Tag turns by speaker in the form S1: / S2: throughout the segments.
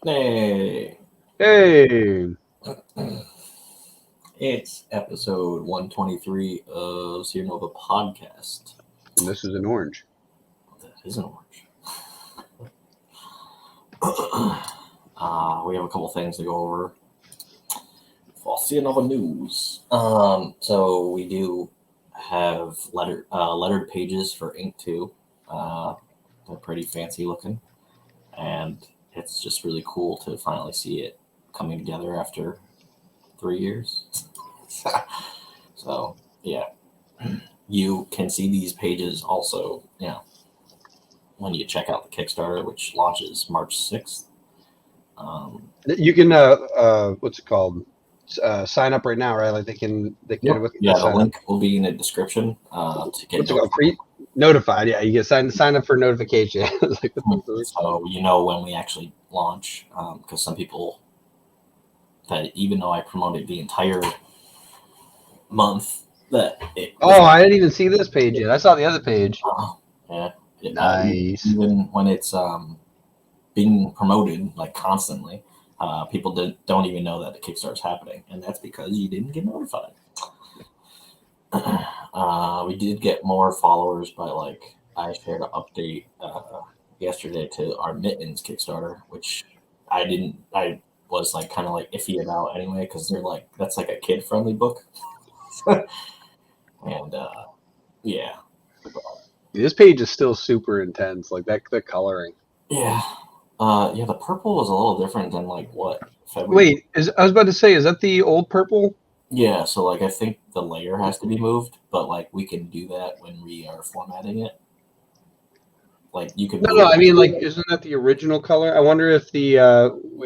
S1: Hey,
S2: Hey,
S1: it's episode 123 of SeerNova Podcast.
S2: and this is an orange.
S1: That is an orange. We have a couple things to go over for SeerNova news. So we do have lettered pages for ink too. They're pretty fancy looking, and it's just really cool to finally see it coming together after 3 years. So yeah, you can see these pages also, when you check out the Kickstarter, which launches March 6th.
S2: You can what's it called? Sign up right now, right? Like they can
S1: Yep.
S2: with
S1: The link will be in the description to get
S2: what's it called? Notified. Yeah, you get sign up for notification. Like,
S1: so you know when we actually launch, because some people that even though I promoted the entire month that
S2: I didn't even see this page yet. I saw the other page.
S1: Yeah.
S2: Nice.
S1: Even when it's being promoted like constantly, people don't even know that the Kickstarter's happening, and that's because you didn't get notified. We did get more followers, but I shared an update yesterday to our Mittens Kickstarter, which I was kind of iffy about anyway, because they're that's a kid friendly book. And yeah,
S2: this page is still super intense. Like that, the coloring.
S1: Yeah. The purple was a little different than what February.
S2: Wait, I was about to say, is that the old purple?
S1: Yeah, so I think the layer has to be moved, but we can do that when we are formatting it. You can.
S2: No, I mean isn't that the original color? I wonder if we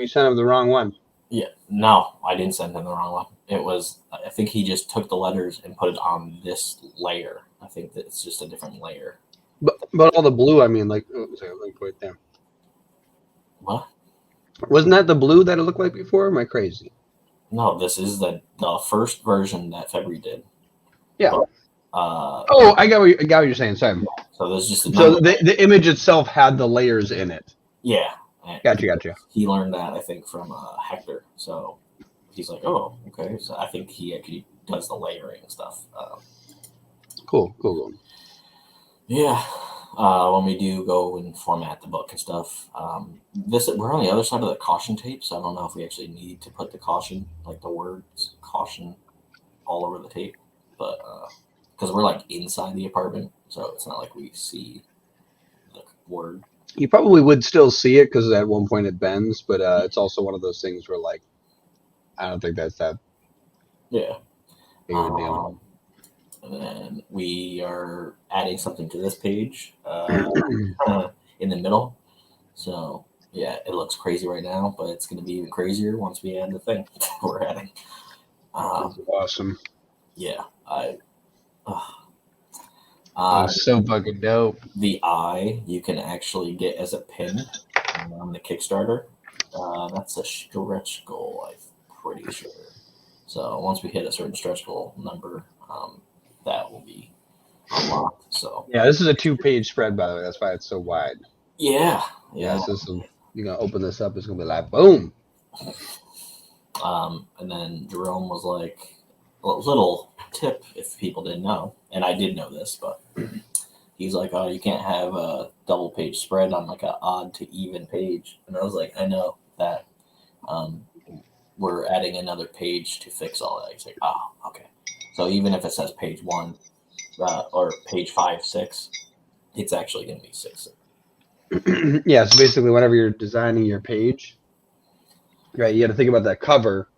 S2: sent him the wrong one.
S1: Yeah, no, I didn't send him the wrong one. It was, I think he just took the letters and put it on this layer. I think that it's just a different layer.
S2: But all the blue, I mean, right there.
S1: What?
S2: Wasn't that the blue that it looked like before? Am I crazy?
S1: No, this is the first version that February did.
S2: Yeah.
S1: But,
S2: I got what you're saying. Sorry.
S1: So there's just
S2: the image itself had the layers in it.
S1: Yeah.
S2: Gotcha.
S1: He learned that, I think, from Hector. So he's like, oh, okay. So I think he actually does the layering stuff.
S2: Cool.
S1: Yeah. When we do go and format the book and stuff, we're on the other side of the caution tape, so I don't know if we actually need to put the caution, the words caution, all over the tape, but because we're inside the apartment, so it's not like we see the word.
S2: You probably would still see it because at one point it bends, but it's also one of those things where I don't think that's that.
S1: Yeah.
S2: Big of a deal.
S1: And then we are adding something to this page in the middle. So, yeah, it looks crazy right now, but it's going to be even crazier once we add the thing we're adding.
S2: That's awesome.
S1: Yeah.
S2: That's so fucking dope.
S1: The eye you can actually get as a pin on the Kickstarter. That's a stretch goal, I'm pretty sure. So once we hit a certain stretch goal number, that will be unlocked. So
S2: yeah, this is a 2-page spread, by the way. That's why it's so wide.
S1: Yeah.
S2: So you're gonna open this up. It's gonna be like boom.
S1: And then Jerome was like, a little tip if people didn't know, and I did know this, but he's like, oh, you can't have a double page spread on an odd to even page. And I was like, I know that. We're adding another page to fix all that. He's like, oh, okay. So even if it says page 1 or page 5, 6, it's actually going to be 6.
S2: Yeah, so basically whenever you're designing your page, right, you got to think about that cover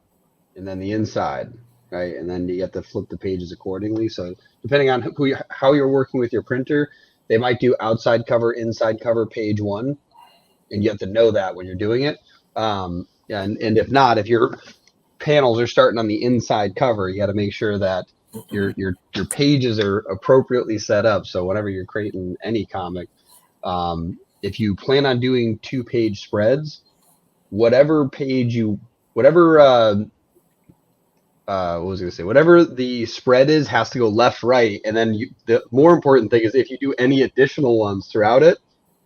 S2: and then the inside, right? And then you have to flip the pages accordingly. So depending on how you're working with your printer, they might do outside cover, inside cover, page 1, and you have to know that when you're doing it. And if not, if your panels are starting on the inside cover, you got to make sure that your pages are appropriately set up. So whenever you're creating any comic, if you plan on doing 2-page spreads, whatever the spread is has to go left, right, and then the more important thing is if you do any additional ones throughout it,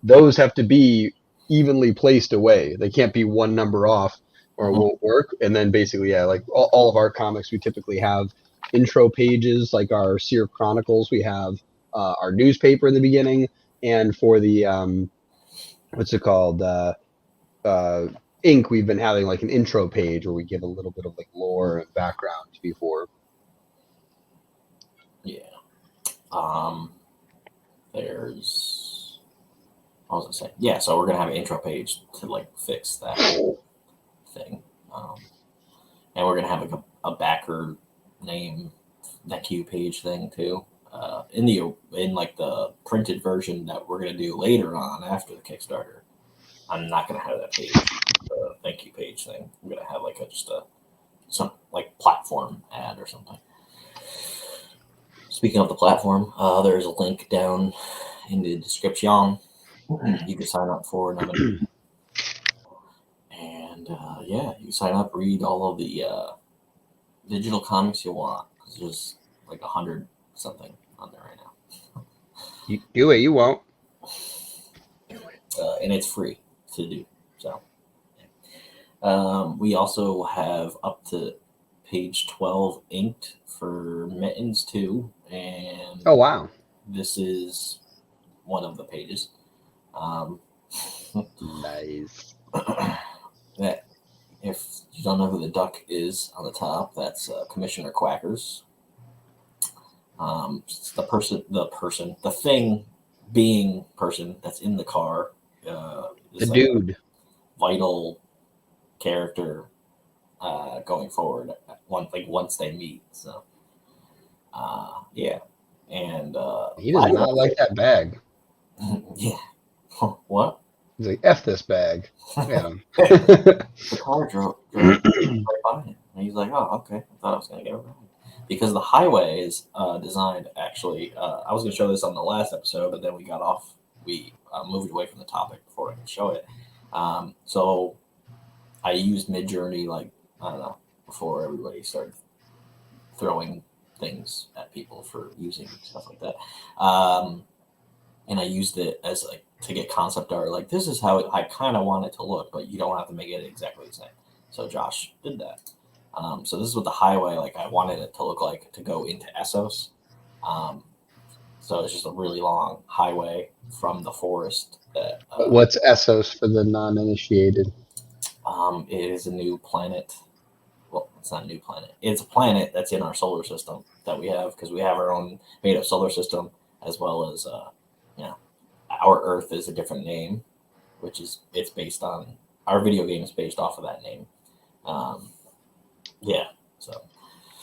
S2: those have to be evenly placed away. They can't be one number off or it won't work. And then basically, yeah, like all of our comics, we typically have intro pages, like our Seer Chronicles. We have our newspaper in the beginning, and for the what's it called? Ink, we've been having like an intro page where we give a little bit of like lore and background before.
S1: Yeah. There's, what was I saying? Yeah, so we're gonna have an intro page to like fix that whole thing, and we're gonna have like a backer name, that Q page thing too. In like the printed version that we're gonna do later on after the Kickstarter, I'm not gonna have that page, the thank you page thing. I'm gonna have like some like platform ad or something. Speaking of the platform, there's a link down in the description. You can sign up for another, and yeah, you can sign up, read all of the digital comics you want. There's like 100 something on there right now.
S2: You do it, you won't.
S1: And it's free to do. So we also have up to page 12 inked for Mittens too, and
S2: oh wow,
S1: this is one of the pages.
S2: Nice.
S1: That, if you don't know who the duck is on the top, that's Commissioner Quackers. The thing being person that's in the car.
S2: The dude.
S1: Vital character going forward once they meet. So yeah. And
S2: he does not like that bag.
S1: Yeah. What?
S2: He's like, F this bag. Yeah.
S1: The car drove right by him. And he's like, oh, okay. I thought I was going to get around. Because the highway is designed, actually, I was going to show this on the last episode, but then we got off. We moved away from the topic before I could show it. So I used Midjourney, like, I don't know, before everybody started throwing things at people for using stuff like that. And I used it as like to get concept art. Like, this is how I kind of want it to look, but you don't have to make it exactly the same. So Josh did that. So this is what the highway, like, I wanted it to look like to go into Essos. So it's just a really long highway from the forest.
S2: What's Essos for the non-initiated?
S1: It is a new planet. Well, it's not a new planet. It's a planet that's in our solar system that we have, because we have our own made-up solar system, as well as our Earth is a different name, which is, it's based on, our video game is based off of that name. Yeah, so.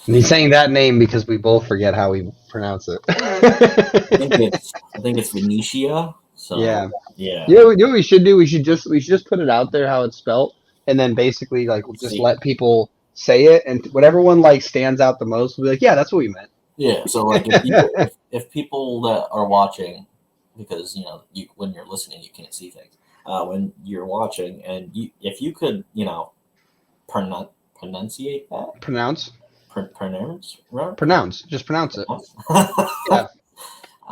S2: And he's saying that name because we both forget how we pronounce it.
S1: I think it's Venetia. So
S2: yeah.
S1: You
S2: know what we should do? We should just put it out there how it's spelled, and then basically like just let people say it, and whatever one like stands out the most, we'll be like, yeah, that's what we meant.
S1: Yeah. So like if people that are watching, because when you're listening you can't see things. When you're watching, and if you could pronunciate that.
S2: Pronounce.
S1: Pronounce.
S2: Just pronounce it. Yeah.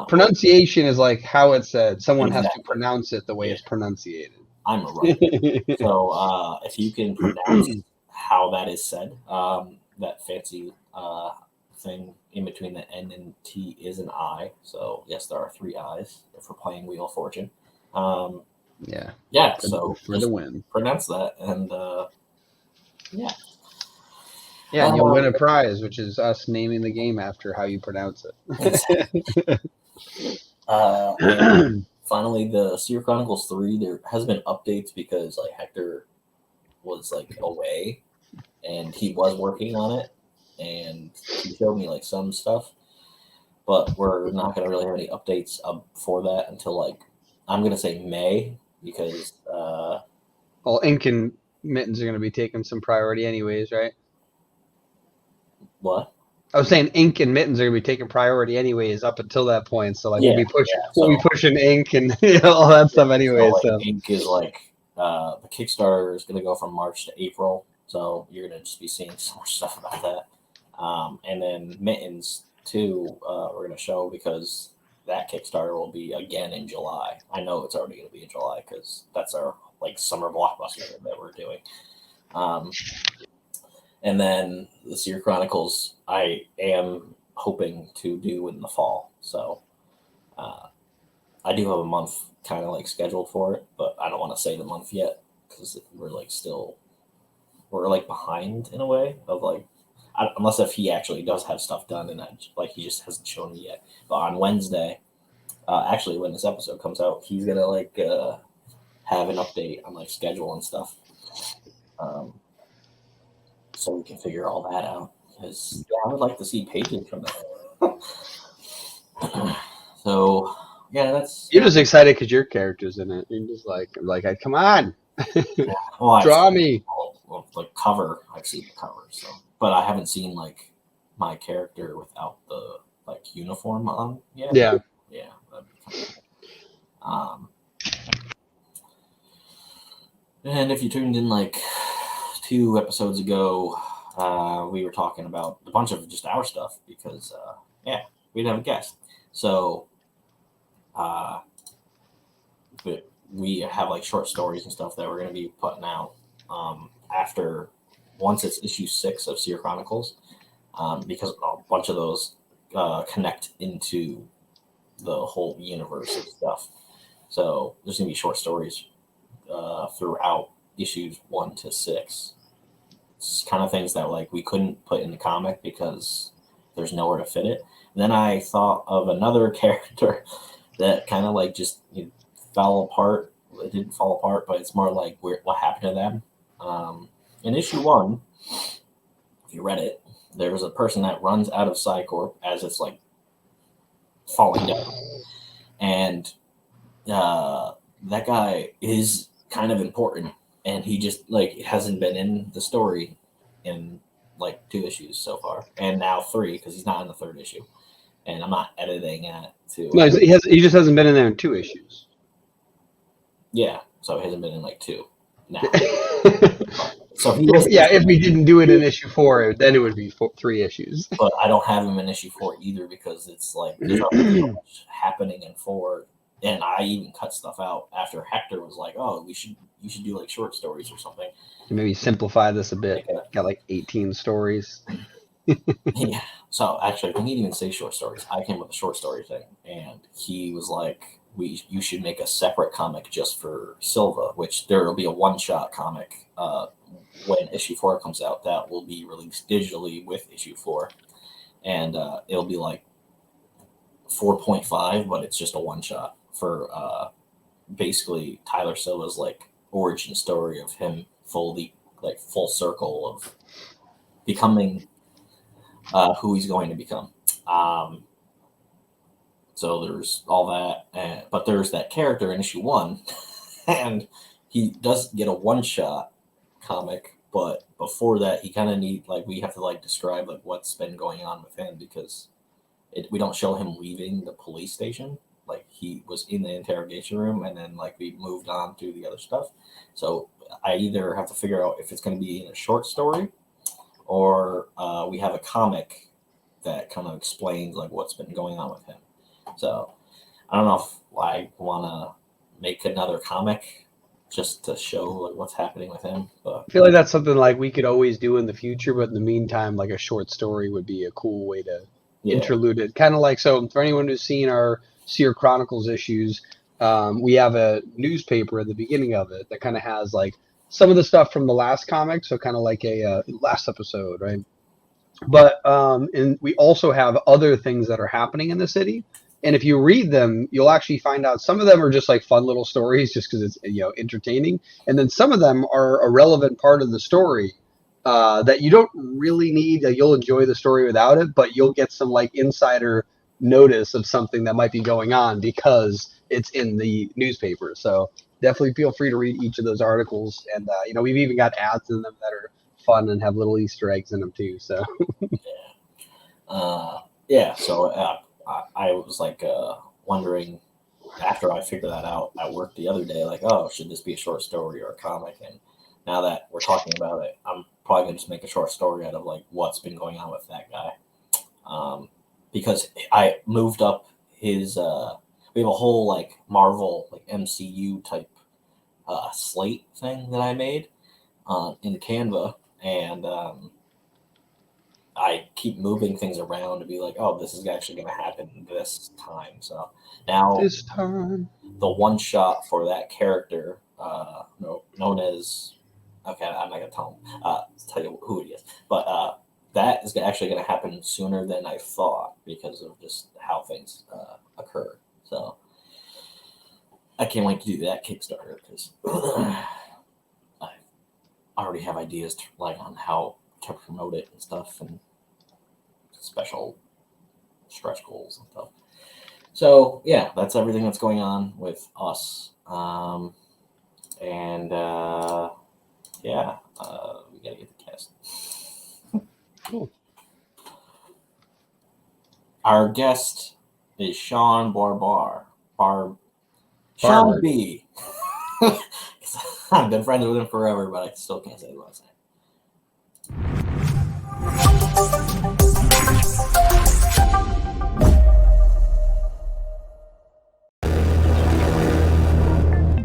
S2: Pronunciation is like how it's said. Someone has to pronounce it the way it's pronunciated.
S1: I'm a writer. So if you can pronounce how that is said, that fancy thing in between the N and T is an I. So yes, there are 3 I's if we're playing Wheel of Fortune.
S2: Yeah.
S1: So
S2: for the win.
S1: Pronounce that, and yeah.
S2: Yeah, and you'll win a prize, which is us naming the game after how you pronounce it.
S1: And finally, the Seer Chronicles 3, there has been updates because like Hector was like away, and he was working on it, and he showed me like some stuff, but we're not going to really have any updates for that until like, I'm going to say May, because
S2: well, Ink and Mittens are going to be taking some priority anyways, right?
S1: What?
S2: I was saying Ink and Mittens are going to be taking priority anyways up until that point. So like we'll be pushing Ink and all that stuff anyways. So
S1: Ink is like the Kickstarter is going to go from March to April, so you're going to just be seeing so much stuff about that. And then Mittens too, we're going to show, because that Kickstarter will be again in July. I know it's already going to be in July because that's our like summer blockbuster that we're doing. And then the Seer Chronicles, I am hoping to do in the fall. So I do have a month kind of like scheduled for it, but I don't want to say the month yet because we're like behind in a way of like, unless if he actually does have stuff done and like he just hasn't shown me yet. But on Wednesday, actually when this episode comes out, he's gonna like have an update on like schedule and stuff, so we can figure all that out. Because I would like to see pages from that. So yeah, that's
S2: You're just excited because your character's in it. You're just like, come on, draw me.
S1: Like cover, I've seen the cover, so but I haven't seen like my character without the like uniform on yet.
S2: Yeah.
S1: That'd be kind of cool. And if you tuned in like 2 episodes ago, we were talking about a bunch of just our stuff because we'd have a guest. So but we have like short stories and stuff that we're going to be putting out once it's issue 6 of Seer Chronicles, because a bunch of those connect into the whole universe of stuff. So there's going to be short stories throughout issues 1 to 6. It's kind of things that like we couldn't put in the comic because there's nowhere to fit it. And then I thought of another character that kind of like just fell apart. It didn't fall apart, but it's more like what happened to them. In issue 1, if you read it, there was a person that runs out of Psycorp as it's like falling down, and that guy is kind of important, and he just like hasn't been in the story in like 2 issues so far, and now 3 because he's not in the 3rd issue, and I'm not editing it to.
S2: No, he just hasn't been in there in 2 issues.
S1: Yeah, so he hasn't been in like 2 now. So
S2: if we didn't do it in issue 4, then it would be 3 issues.
S1: But I don't have him in issue 4 either because it's like there's so much happening in 4, and I even cut stuff out after Hector was like, "Oh, you should do like short stories or something."
S2: Maybe simplify this a bit. Got like 18 stories.
S1: Yeah. So actually, we didn't even say short stories. I came with a short story thing, and he was like, "You should make a separate comic just for Silva, which there will be a one-shot comic when issue 4 comes out that will be released digitally with issue 4, and it'll be like 4.5, but it's just a one-shot for basically Tyler Silva's like origin story of him full circle of becoming who he's going to become." So there's all that, but there's that character in issue 1, and he does get a one-shot comic, but before that, he kind of we have to like describe like what's been going on with him because we don't show him leaving the police station. Like he was in the interrogation room, and then like we moved on to the other stuff. So I either have to figure out if it's going to be in a short story, or we have a comic that kind of explains like what's been going on with him. So I don't know if I want to make another comic just to show like what's happening with him. But
S2: I feel like that's something like we could always do in the future, but in the meantime, like a short story would be a cool way to interlude it. Kind of like, so for anyone who's seen our Seer Chronicles issues, we have a newspaper at the beginning of it that kind of has like some of the stuff from the last comic, so kind of like a last episode, right? But and we also have other things that are happening in the city. And if you read them, you'll actually find out some of them are just like fun little stories just because it's entertaining. And then some of them are a relevant part of the story that you don't really need. You'll enjoy the story without it, but you'll get some like insider notice of something that might be going on because it's in the newspaper. So definitely feel free to read each of those articles. And, we've even got ads in them that are fun and have little Easter eggs in them too. So
S1: So I was like wondering after I figured that out at work the other day, like, oh, should this be a short story or a comic? And now that we're talking about it, I'm probably gonna just make a short story out of like what's been going on with that guy, because I moved up his we have a whole like Marvel like MCU type slate thing that I made in Canva, and I keep moving things around to be like, oh, this is actually going to happen this time. So now
S2: This time.
S1: the one shot for that character, known as, okay, I'm not going to tell you who it is, but that is actually going to happen sooner than I thought because of just how things occur. So I can't wait to do that Kickstarter because I already have ideas on how to promote it and stuff, and special stretch goals and stuff. So yeah, that's everything that's going on with us. We gotta get the cast.
S2: Cool.
S1: Our guest is Shaun Barbour. Shaun B. I've been friends with him forever, but I still can't say what I say.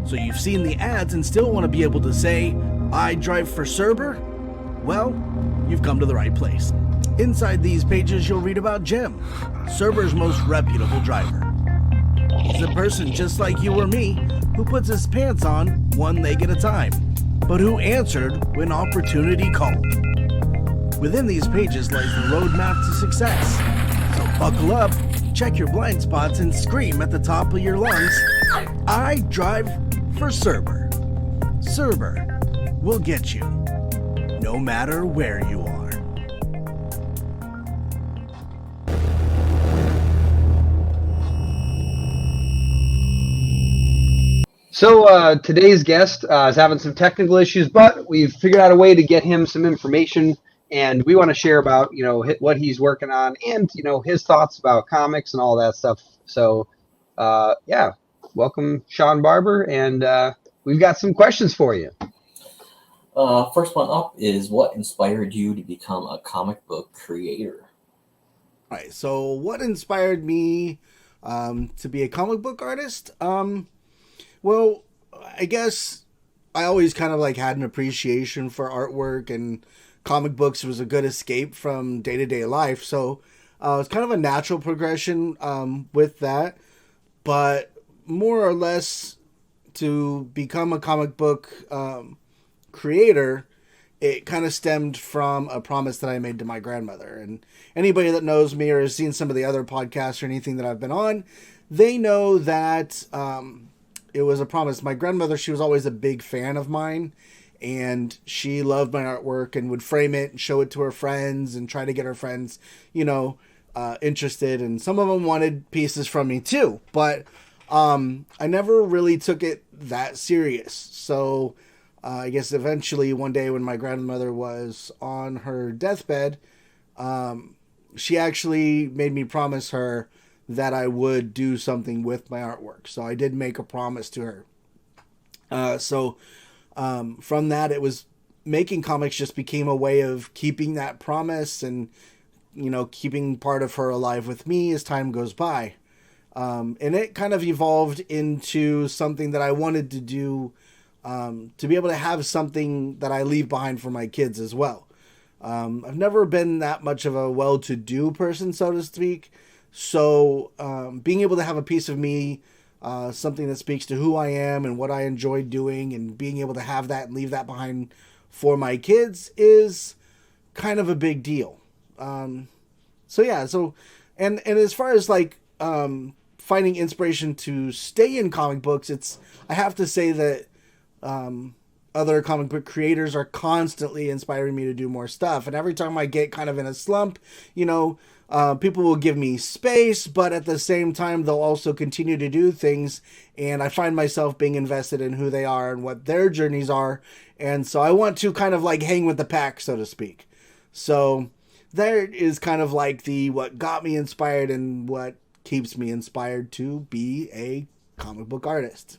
S3: So you've seen the ads and still want to be able to say, I Drive For Cerber? Well, you've come to the right place. Inside these pages, you'll read about Jim, Cerber's most reputable driver. He's a person just like you or me who puts his pants on one leg at a time, but who answered when opportunity called. Within these pages lies the roadmap to success. So buckle up, check your blind spots, and scream at the top of your lungs, I Drive For Cerber. Cerber will get you, no matter where you are.
S2: So today's guest is having some technical issues, but we've figured out a way to get him some information, and we want to share about what he's working on and his thoughts about comics and all that stuff. So welcome Shaun Barbour, and we've got some questions for you.
S1: First one up is, what inspired you to become a comic book creator?
S3: All right, so what inspired me to be a comic book artist? Well, I guess I always kind of had an appreciation for artwork, and comic books was a good escape from day-to-day life. So it's kind of a natural progression with that. But more or less, to become a comic book creator, it kind of stemmed from a promise that I made to my grandmother. And anybody that knows me or has seen some of the other podcasts or anything that I've been on, they know that it was a promise. My grandmother, she was always a big fan of mine, and she loved my artwork and would frame it and show it to her friends and try to get her friends, interested. And some of them wanted pieces from me too, but I never really took it that serious. So I guess eventually one day when my grandmother was on her deathbed, she actually made me promise her that I would do something with my artwork. So I did make a promise to her. From that, it was making comics just became a way of keeping that promise and, keeping part of her alive with me as time goes by. And it kind of evolved into something that I wanted to do, to be able to have something that I leave behind for my kids as well. I've never been that much of a well-to-do person, so to speak. So being able to have a piece of me, something that speaks to who I am and what I enjoy doing, and being able to have that and leave that behind for my kids is kind of a big deal. And as far as finding inspiration to stay in comic books, I have to say that other comic book creators are constantly inspiring me to do more stuff. And every time I get kind of in a slump, people will give me space, but at the same time, they'll also continue to do things. And I find myself being invested in who they are and what their journeys are. And so I want to kind of hang with the pack, so to speak. So there is kind of what got me inspired and what keeps me inspired to be a comic book artist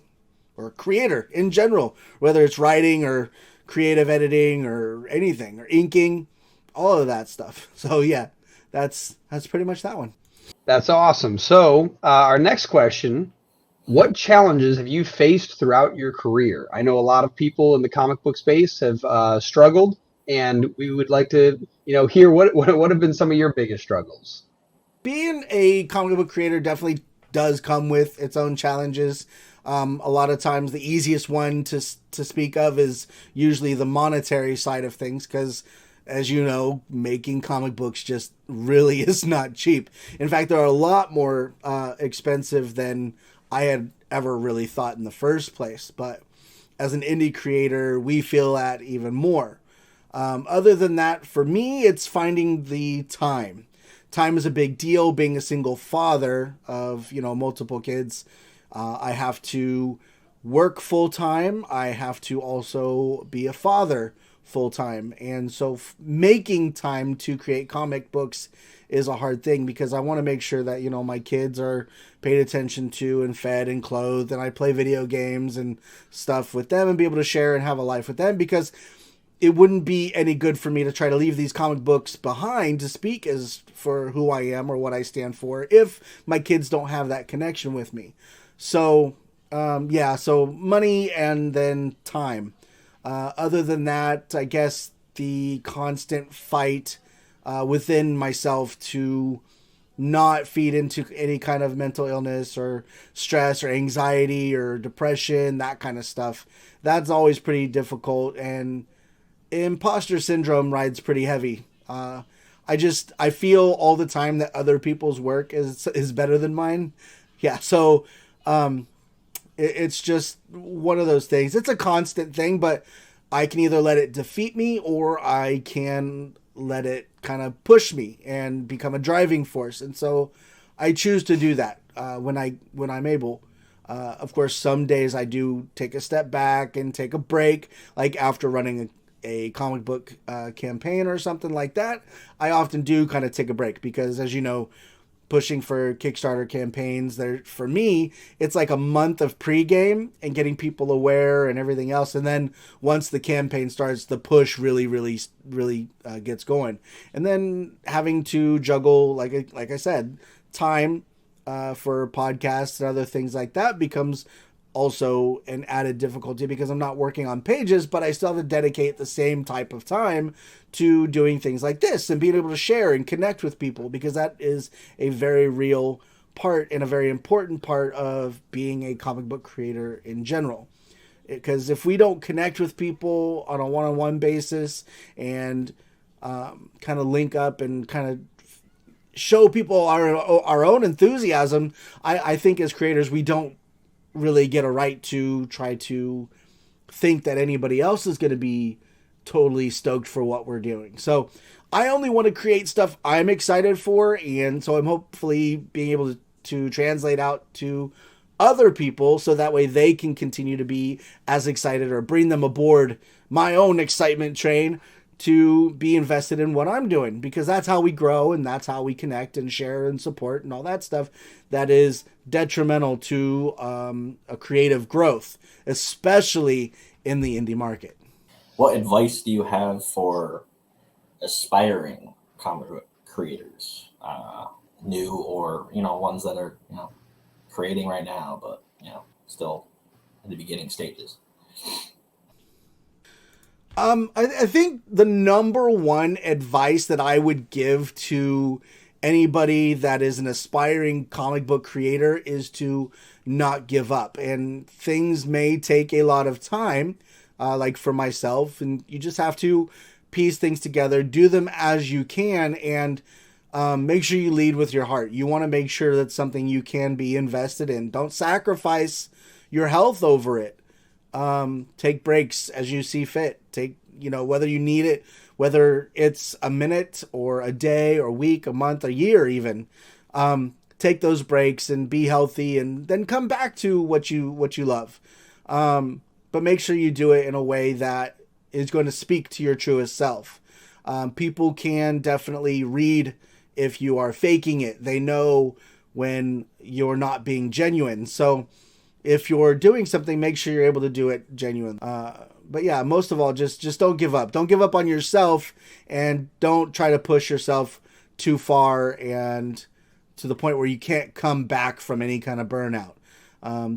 S3: or creator in general, whether it's writing or creative editing or anything or inking, all of that stuff. So yeah, that's pretty much that one.
S2: That's awesome. So, our next question, what challenges have you faced throughout your career? I know a lot of people in the comic book space have struggled, and we would like to, hear what have been some of your biggest struggles.
S3: Being a comic book creator definitely does come with its own challenges. A lot of times, the easiest one to speak of is usually the monetary side of things, because, as you know, making comic books just really is not cheap. In fact, they're a lot more expensive than I had ever really thought in the first place. But as an indie creator, we feel that even more. Other than that, for me, it's finding the time. Time is a big deal. Being a single father of multiple kids, I have to work full time. I have to also be a father full time, and so making time to create comic books is a hard thing, because I want to make sure that my kids are paid attention to and fed and clothed, and I play video games and stuff with them and be able to share and have a life with them, because it wouldn't be any good for me to try to leave these comic books behind to speak as for who I am or what I stand for if my kids don't have that connection with me. So, so money and then time. Other than that, I guess the constant fight within myself to not feed into any kind of mental illness or stress or anxiety or depression, that kind of stuff. That's always pretty difficult, and imposter syndrome rides pretty heavy. I feel all the time that other people's work is better than mine. Yeah, so it's just one of those things. It's a constant thing, but I can either let it defeat me or I can let it kind of push me and become a driving force. And so I choose to do that when I'm able. Of course, some days I do take a step back and take a break, like after running a comic book campaign or something like that. I often do kind of take a break because, as you know, pushing for Kickstarter campaigns, there for me, it's like a month of pregame and getting people aware and everything else, and then once the campaign starts, the push really gets going, and then having to juggle, like I said, time for podcasts and other things like that becomes also an added difficulty, because I'm not working on pages, but I still have to dedicate the same type of time to doing things like this and being able to share and connect with people, because that is a very real part and a very important part of being a comic book creator in general. Because if we don't connect with people on a one-on-one basis and kind of link up and kind of show people our own enthusiasm, I think as creators we don't really get a right to try to think that anybody else is going to be totally stoked for what we're doing. So I only want to create stuff I'm excited for, and so I'm hopefully being able to translate out to other people so that way they can continue to be as excited, or bring them aboard my own excitement train to be invested in what I'm doing, because that's how we grow and that's how we connect and share and support and all that stuff that is detrimental to a creative growth, especially in the indie market.
S1: What advice do you have for aspiring comic book creators, new or ones that are creating right now, but still in the beginning stages?
S3: I think the number one advice that I would give to anybody that is an aspiring comic book creator is to not give up. And things may take a lot of time, like for myself, and you just have to piece things together, do them as you can, and make sure you lead with your heart. You want to make sure that's something you can be invested in. Don't sacrifice your health over it. Take breaks as you see fit. Take, whether you need it, whether it's a minute or a day or a week, a month, a year even. Take those breaks and be healthy, and then come back to what you love. But make sure you do it in a way that is going to speak to your truest self. People can definitely read if you are faking it. They know when you're not being genuine. So if you're doing something, make sure you're able to do it genuinely. But yeah, most of all, just don't give up. Don't give up on yourself, and don't try to push yourself too far, and to the point where you can't come back from any kind of burnout.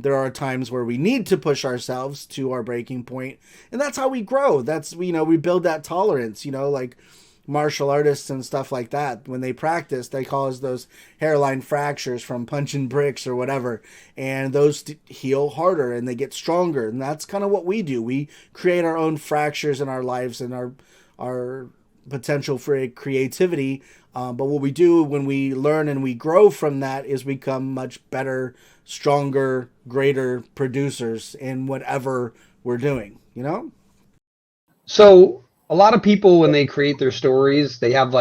S3: There are times where we need to push ourselves to our breaking point, and that's how we grow. That's, we build that tolerance, like martial artists and stuff like that. When they practice, they cause those hairline fractures from punching bricks or whatever, and those heal harder and they get stronger. And that's kind of what we do. We create our own fractures in our lives and our potential for creativity. But what we do when we learn and we grow from that is become much better, stronger, greater producers in whatever we're doing,
S2: So a lot of people, when they create their stories, they have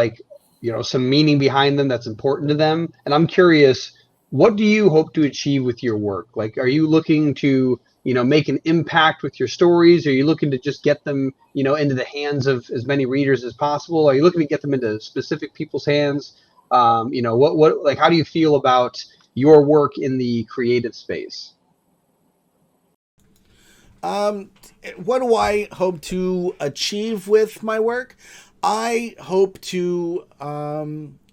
S2: some meaning behind them that's important to them. And I'm curious, what do you hope to achieve with your work? Like, are you looking to, make an impact with your stories? Are you looking to just get them, into the hands of as many readers as possible? Are you looking to get them into specific people's hands? What how do you feel about your work in the creative space?
S3: What do I hope to achieve with my work? I hope to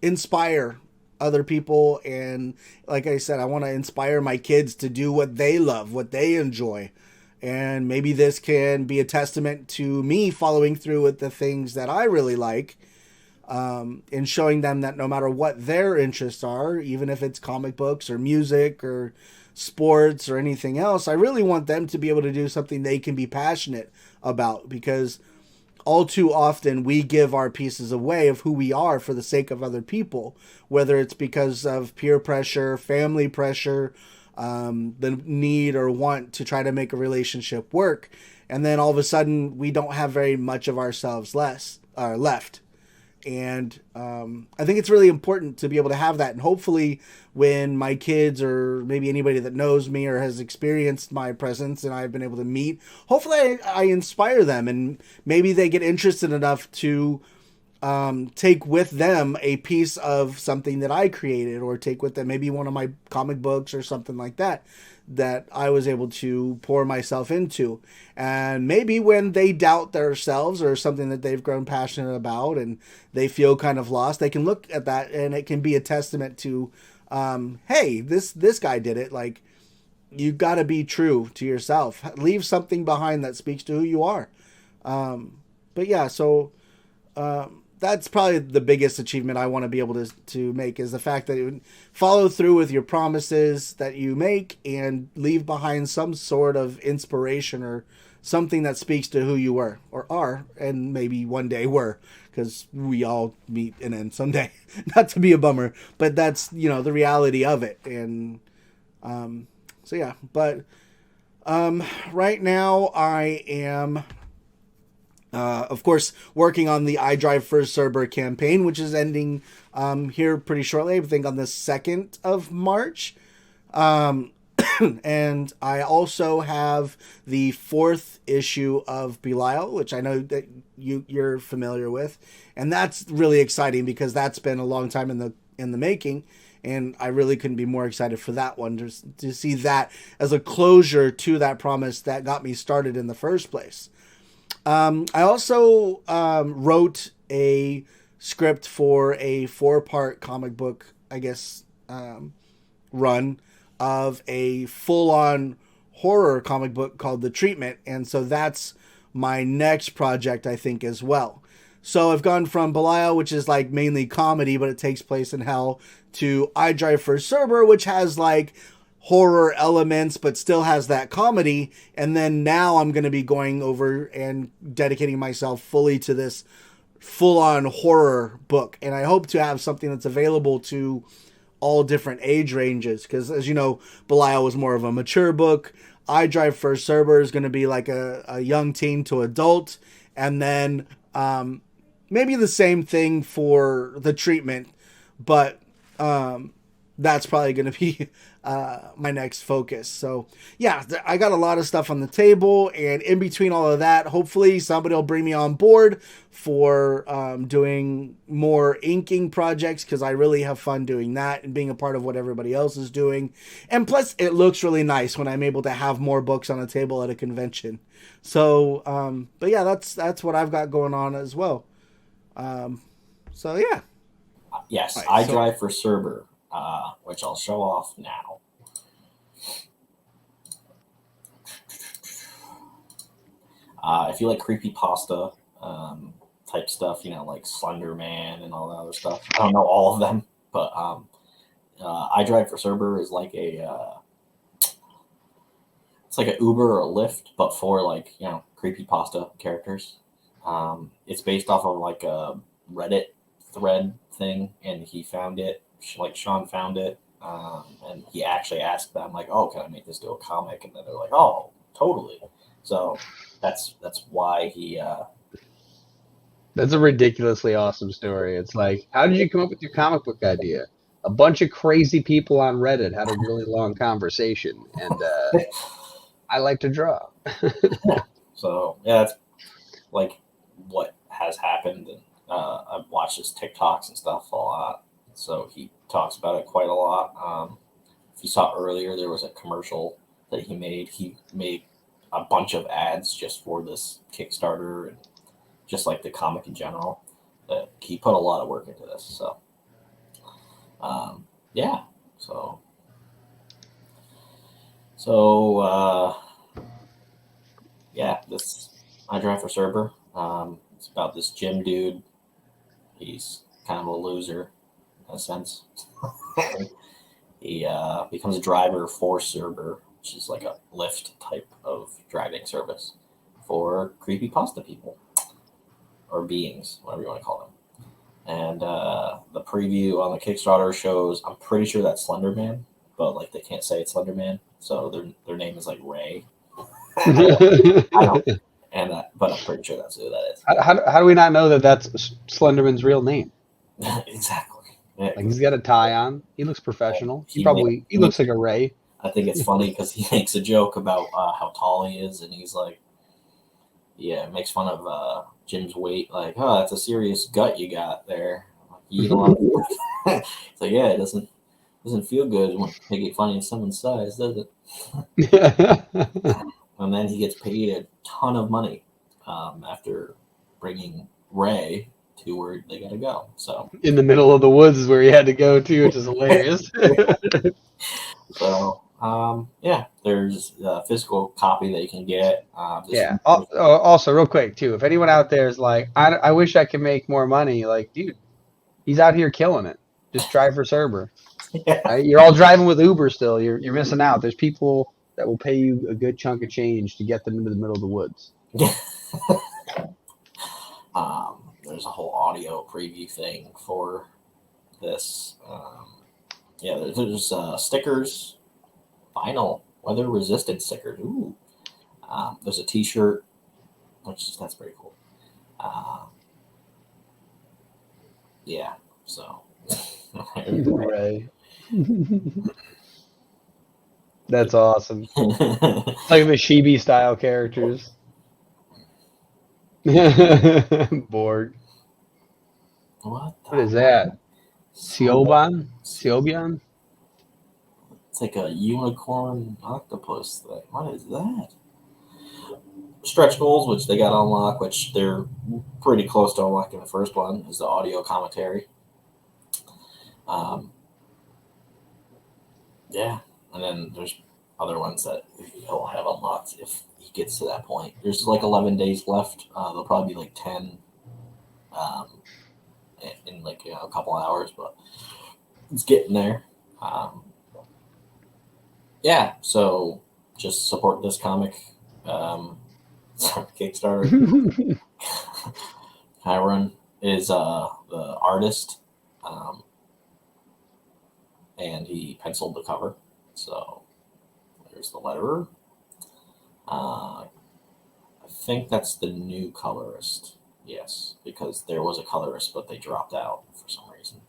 S3: inspire other people, and like I said, I want to inspire my kids to do what they love, what they enjoy. And maybe this can be a testament to me following through with the things that I really like, and showing them that no matter what their interests are, even if it's comic books or music or sports or anything else, I really want them to be able to do something they can be passionate about, because all too often we give our pieces away of who we are for the sake of other people, whether it's because of peer pressure, family pressure, the need or want to try to make a relationship work. And then all of a sudden we don't have very much of ourselves left. And I think it's really important to be able to have that. And hopefully when my kids, or maybe anybody that knows me or has experienced my presence and I've been able to meet, hopefully I inspire them, and maybe they get interested enough to take with them a piece of something that I created, or take with them maybe one of my comic books or something like that I was able to pour myself into. And maybe when they doubt themselves or something that they've grown passionate about and they feel kind of lost, they can look at that and it can be a testament to, hey, this guy did it. Like, you got to be true to yourself. Leave something behind that speaks to who you are. But yeah, so that's probably the biggest achievement I want to be able to make, is the fact that you follow through with your promises that you make and leave behind some sort of inspiration or something that speaks to who you were or are, and maybe one day were, because we all meet and end someday. Not to be a bummer, but that's, the reality of it. And so yeah, but right now I am of course, working on the I Drive For Cerber campaign, which is ending here pretty shortly, I think on the 2nd of March. And I also have the 4th issue of Belial, which I know that you're familiar with. And that's really exciting because that's been a long time in the making. And I really couldn't be more excited for that one, to see that as a closure to that promise that got me started in the first place. I also wrote a script for a 4-part comic book, I guess, run of a full-on horror comic book called The Treatment. And so that's my next project, I think, as well. So I've gone from Belial, which is like mainly comedy, but it takes place in hell, to I Drive For Cerber, which has like horror elements but still has that comedy. And then now I'm going to be going over and dedicating myself fully to this full-on horror book, and I hope to have something that's available to all different age ranges, because as you know, Belial was more of a mature book. I Drive For Cerber is going to be like a young teen to adult, and then maybe the same thing for The Treatment, but that's probably going to be my next focus. So yeah, I got a lot of stuff on the table, and in between all of that, hopefully somebody will bring me on board for doing more inking projects, because I really have fun doing that and being a part of what everybody else is doing. And plus it looks really nice when I'm able to have more books on a table at a convention. So but yeah, that's what I've got going on as well. So yeah.
S1: Yes,
S3: Right,
S1: I Drive For Cerber. which I'll show off now. If you like creepypasta type stuff, like Slender Man and all that other stuff. I don't know all of them, but I Drive For Cerber is like it's like an Uber or a Lyft, but for like creepypasta characters. It's based off of like a Reddit thread thing, and he found it. Like Shaun found it, and he actually asked them like, "Oh, can I make this to a comic?" And then they're like, "Oh, totally." So that's why he.
S2: That's a ridiculously awesome story. It's like, how did you come up with your comic book idea? A bunch of crazy people on Reddit had a really long conversation, and I like to draw.
S1: So yeah, that's like what has happened, and I've watched his TikToks and stuff a lot. So he talks about it quite a lot. If you saw earlier, there was a commercial that he made. He made a bunch of ads just for this Kickstarter and just like the comic in general. He put a lot of work into this. So, yeah. So, yeah, this I Drive For Cerber. It's about this gym dude. He's kind of a loser in a sense. He becomes a driver for Cerber, which is like a Lyft type of driving service for creepypasta people or beings, whatever you want to call them. And the preview on the Kickstarter shows, I'm pretty sure that's Slender Man, but like they can't say it's Slender Man, so their name is like Ray. I don't, and but I'm pretty sure that's who that is.
S2: How do we not know that that's Slenderman's real name?
S1: Exactly. Yeah.
S2: Like he's got a tie on. He looks professional. He looks like a Ray.
S1: I think it's funny because he makes a joke about how tall he is, and he's like, makes fun of Jim's weight. Like, oh, that's a serious gut you got there. You eat a lot of food. It's like, yeah, it doesn't feel good when making fun of someone's size, does it? And then he gets paid a ton of money after bringing Ray to where they got to go. So
S2: in the middle of the woods is where he had to go to, which is hilarious.
S1: So there's a physical copy that you can get.
S2: Yeah. Also, real quick too, if anyone out there is like, I wish I could make more money, like, dude, he's out here killing it. Just drive for Cerber.
S1: Yeah.
S2: Right? You're all driving with Uber still. You're missing out. There's people that will pay you a good chunk of change to get them into the middle of the woods.
S1: There's a whole audio preview thing for this. There's stickers, vinyl, weather resistant stickers. Ooh. There's a T-shirt, that's pretty cool. Yeah. So.
S2: Right. That's awesome. Like the Chibi style characters. Borg.
S1: What
S2: is that? Sioban?
S1: It's like a unicorn octopus thing. What is that? Stretch goals, which they got unlocked, which they're pretty close to unlocking. The first one is the audio commentary. And then there's other ones that he'll have unlocked if he gets to that point. There's like 11 days left. There'll probably be like 10 in like a couple hours, but it's getting there. So just support this comic. Kickstarter. Kyron is the artist, and he penciled the cover. So there's the letterer. I think that's the new colorist. Yes, because there was a colorist, but they dropped out for some reason.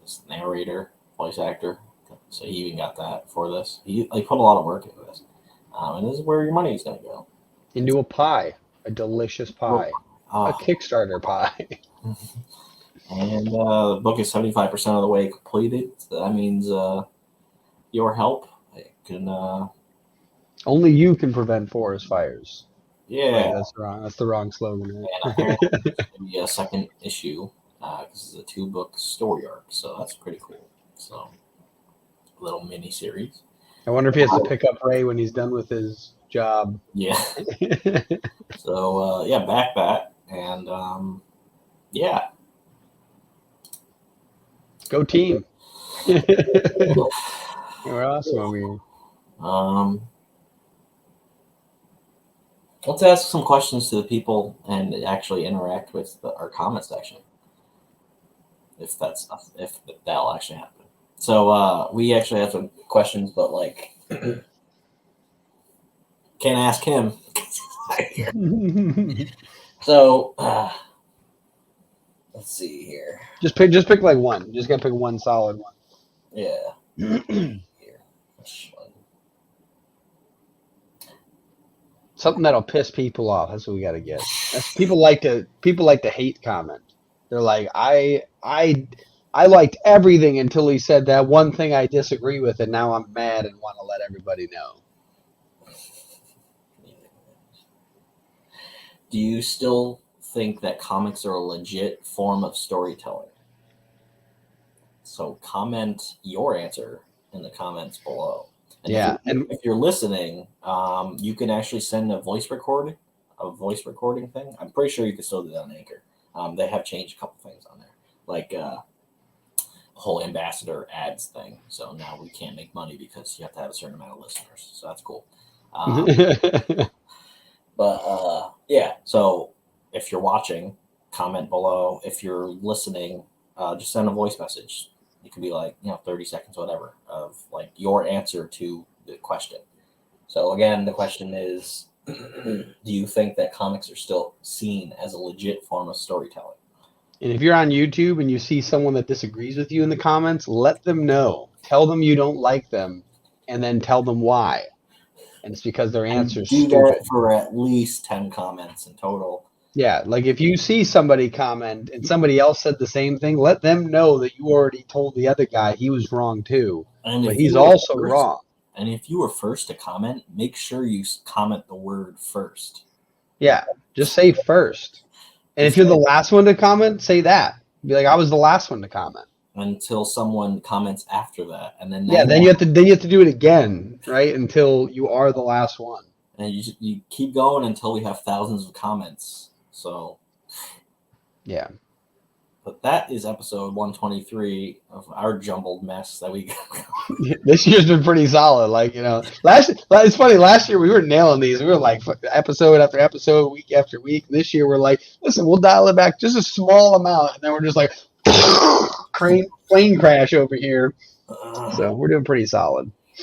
S1: This narrator, voice actor. So he even got that for this. He put a lot of work into this. And this is where your money is going to go.
S2: Into a pie. A delicious pie. A Kickstarter pie.
S1: And the book is 75% of the way completed. So that means your help can...
S2: Only you can prevent forest fires.
S1: Yeah.
S2: Right, that's wrong. That's the wrong slogan. Right?
S1: And apparently there's going to be a second issue This is a 2-book story arc, so that's pretty cool. So, a little mini series.
S2: I wonder if he has to pick up Ray when he's done with his job.
S1: Yeah. So, back that. And, yeah.
S2: Go team. We're awesome over here.
S1: Let's ask some questions to the people and actually interact with our comment section. If that'll actually happen. So we actually have some questions, but like can't ask him. So let's see here.
S2: Just pick like one. You just gotta pick one solid one.
S1: Yeah. Here. Which one?
S2: Something that'll piss people off. That's what we gotta get. People like to hate comment. They're like, I liked everything until he said that one thing I disagree with, and now I'm mad and want to let everybody know.
S1: Do you still think that comics are a legit form of storytelling? So comment your answer in the comments below. And if you're listening, you can actually send a voice recording thing. I'm pretty sure you can still do that on Anchor. They have changed a couple things on there, like a whole ambassador ads thing. So now we can't make money because you have to have a certain amount of listeners. So that's cool. But so if you're watching, comment below. If you're listening, just send a voice message. It could be like 30 seconds, whatever, of like your answer to the question. So again, the question is, do you think that comics are still seen as a legit form of storytelling?
S2: And if you're on YouTube and you see someone that disagrees with you in the comments, let them know. Tell them you don't like them, and then tell them why. And it's because their answer's
S1: do
S2: stupid.
S1: That for at least 10 comments in total.
S2: Yeah, like if you see somebody comment and somebody else said the same thing, let them know that you already told the other guy he was wrong too. But he's also wrong.
S1: And if you were first to comment, make sure you comment the word first.
S2: Yeah, just say first. And if you're the last one to comment, say that. Be like, I was the last one to comment.
S1: Until someone comments after that, and then
S2: then you have to do it again, right? Until you are the last one.
S1: And you keep going until we have thousands of comments. So,
S2: yeah. But
S1: that is episode 123 of our jumbled mess that we got.
S2: This year's been pretty solid. It's funny. Last year we were nailing these. We were like episode after episode, week after week. This year we're like, listen, we'll dial it back just a small amount, and then we're just like plane crash over here. So we're doing pretty solid.